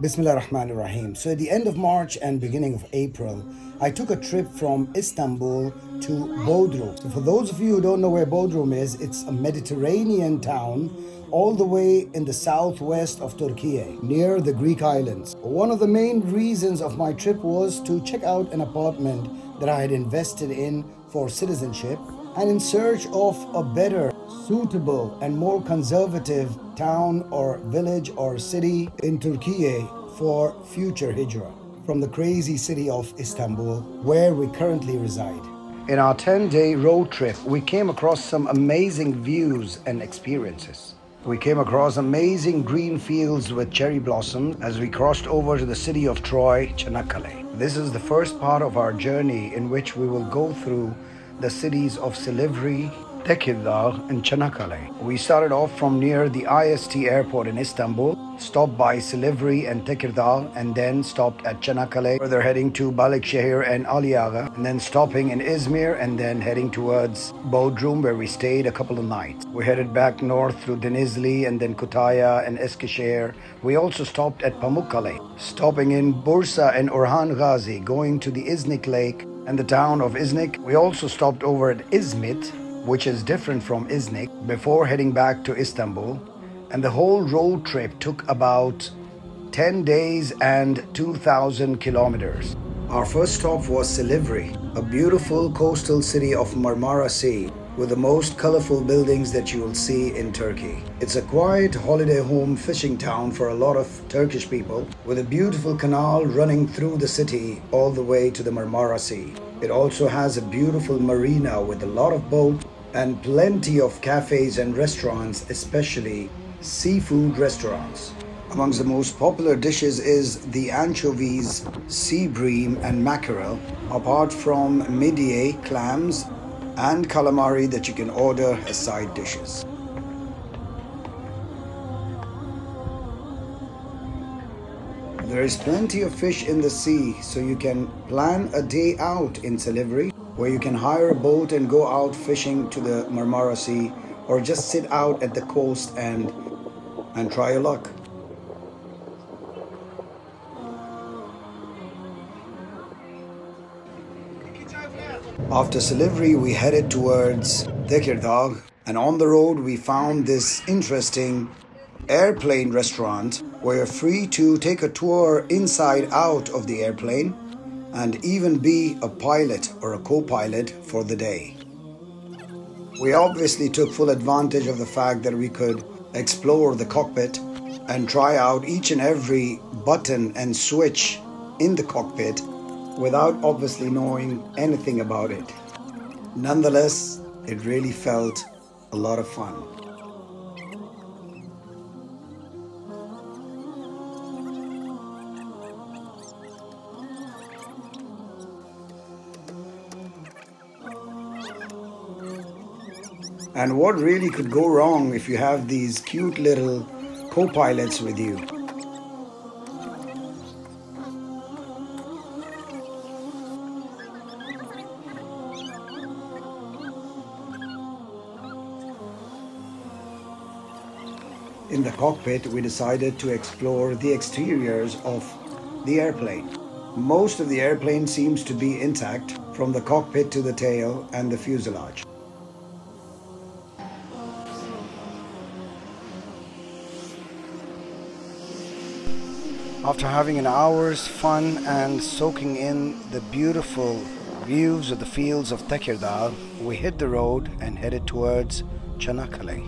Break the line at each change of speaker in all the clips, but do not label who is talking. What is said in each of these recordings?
Bismillah ar-Rahman ar-Rahim. So at the end of March and beginning of April, I took a trip from Istanbul to Bodrum. So for those of you who don't know where Bodrum is, it's a Mediterranean town all the way in the southwest of Turkey, near the Greek islands. One of the main reasons of my trip was to check out an apartment that I had invested in for citizenship and in search of a better, suitable and more conservative town or village or city in Turkey for future hijrah from the crazy city of Istanbul, where we currently reside. In our 10-day road trip, we came across some amazing views and experiences. We came across amazing green fields with cherry blossoms as we crossed over to the city of Troy, Çanakkale. This is the first part of our journey in which we will go through the cities of Silivri, Tekirdağ and Çanakkale. We started off from near the IST airport in Istanbul, stopped by Silivri and Tekirdağ, and then stopped at Çanakkale, further heading to Balikşehir and Aliağa, and then stopping in İzmir and then heading towards Bodrum, where we stayed a couple of nights. We headed back north through Denizli and then Kuthaya and Eskişehir. We also stopped at Pamukkale, stopping in Bursa and Orhanghazi, going to the İznik lake and the town of İznik. We also stopped over at İzmit, which is different from İznik, before heading back to Istanbul. And the whole road trip took about 10 days and 2,000 kilometers. Our first stop was Silivri, a beautiful coastal city of Marmara Sea, with the most colorful buildings that you will see in Turkey. It's a quiet holiday home fishing town for a lot of Turkish people, with a beautiful canal running through the city all the way to the Marmara Sea. It also has a beautiful marina with a lot of boats and plenty of cafes and restaurants, especially seafood restaurants. Amongst the most popular dishes is the anchovies, sea bream and mackerel, apart from midye, clams and calamari that you can order as side dishes. There is plenty of fish in the sea, so you can plan a day out in Silivri, where you can hire a boat and go out fishing to the Marmara Sea, or just sit out at the coast and try your luck. After Silivri, we headed towards Tekirdağ, and on the road we found this interesting airplane restaurant where you're free to take a tour inside out of the airplane and even be a pilot or a co-pilot for the day. We obviously took full advantage of the fact that we could explore the cockpit and try out each and every button and switch in the cockpit without obviously knowing anything about it. Nonetheless, it really felt a lot of fun. And what really could go wrong if you have these cute little co-pilots with you? In the cockpit, we decided to explore the exteriors of the airplane. Most of the airplane seems to be intact, from the cockpit to the tail and the fuselage. After having an hour's fun and soaking in the beautiful views of the fields of Tekirdağ, we hit the road and headed towards Çanakkale.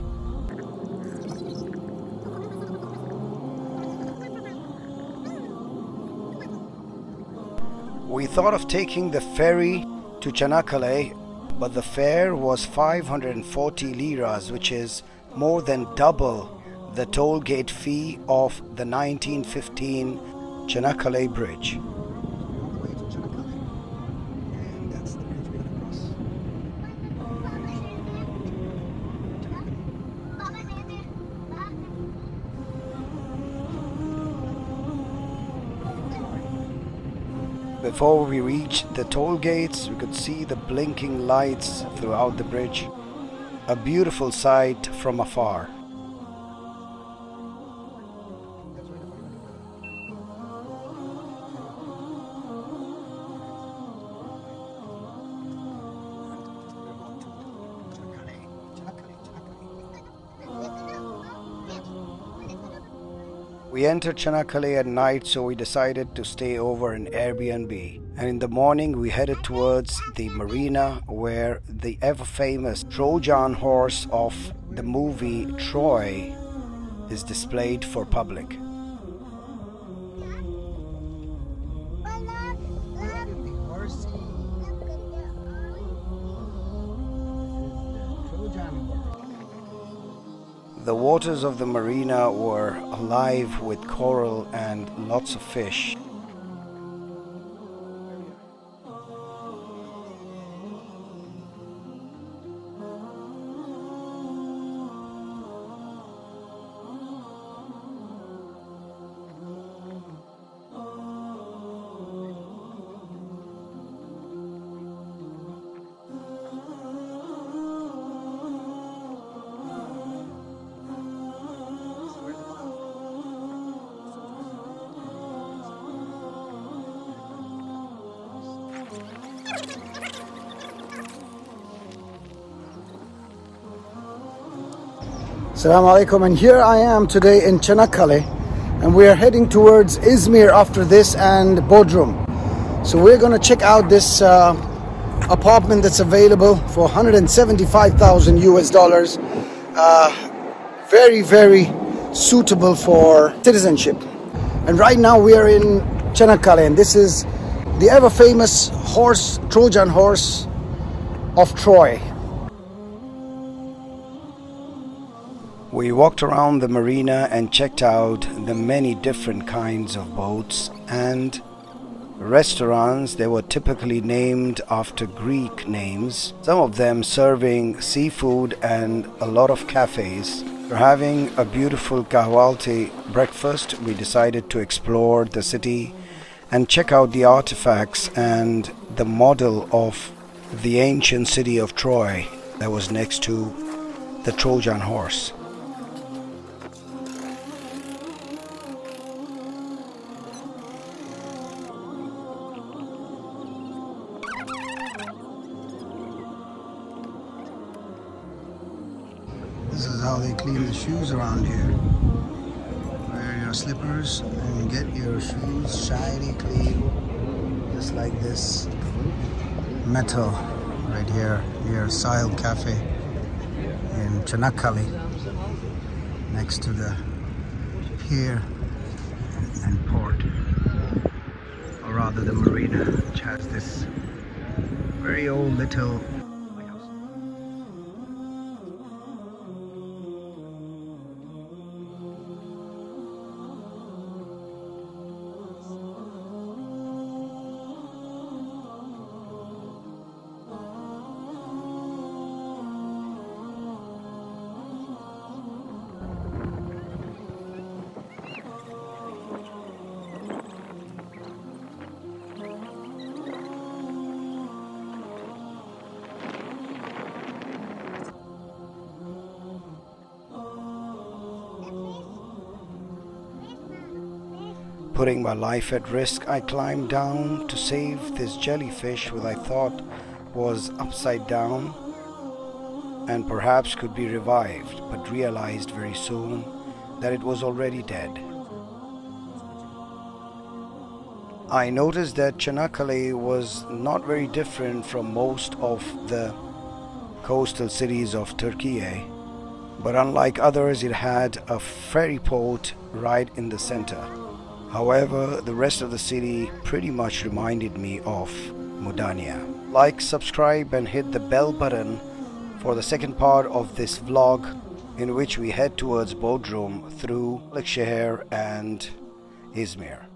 We thought of taking the ferry to Çanakkale, but the fare was 540 liras, which is more than double the toll gate fee of the 1915 Çanakkale Bridge. Before we reached the toll gates, we could see the blinking lights throughout the bridge. A beautiful sight from afar. We entered Çanakkale at night, so we decided to stay over in Airbnb. And in the morning we headed towards the marina where the ever-famous Trojan horse of the movie Troy is displayed for public. The waters of the marina were alive with coral and lots of fish. Assalamu alaikum, and here I am today in Çanakkale, and we are heading towards İzmir after this and Bodrum. So we're going to check out this apartment that's available for 175,000 US dollars. Very, very suitable for citizenship. And right now we are in Çanakkale, and this is the ever famous horse, Trojan horse of Troy. We walked around the marina and checked out the many different kinds of boats and restaurants. They were typically named after Greek names, some of them serving seafood, and a lot of cafes. After having a beautiful kahvalti breakfast, we decided to explore the city and check out the artifacts and the model of the ancient city of Troy that was next to the Trojan horse. This is how they clean the shoes around here. Wear your slippers and get your shoes shiny clean, just like this metal right here near Sahil Cafe in Çanakkale, next to the pier and port, or rather the marina, which has this very old little Putting my life at risk, I climbed down to save this jellyfish, which I thought was upside down and perhaps could be revived, but realized very soon that it was already dead. I noticed that Çanakkale was not very different from most of the coastal cities of Turkey, but unlike others, it had a ferry port right in the center. However, the rest of the city pretty much reminded me of Mudanya. Like, subscribe and hit the bell button for the second part of this vlog, in which we head towards Bodrum through Balikşehir and İzmir.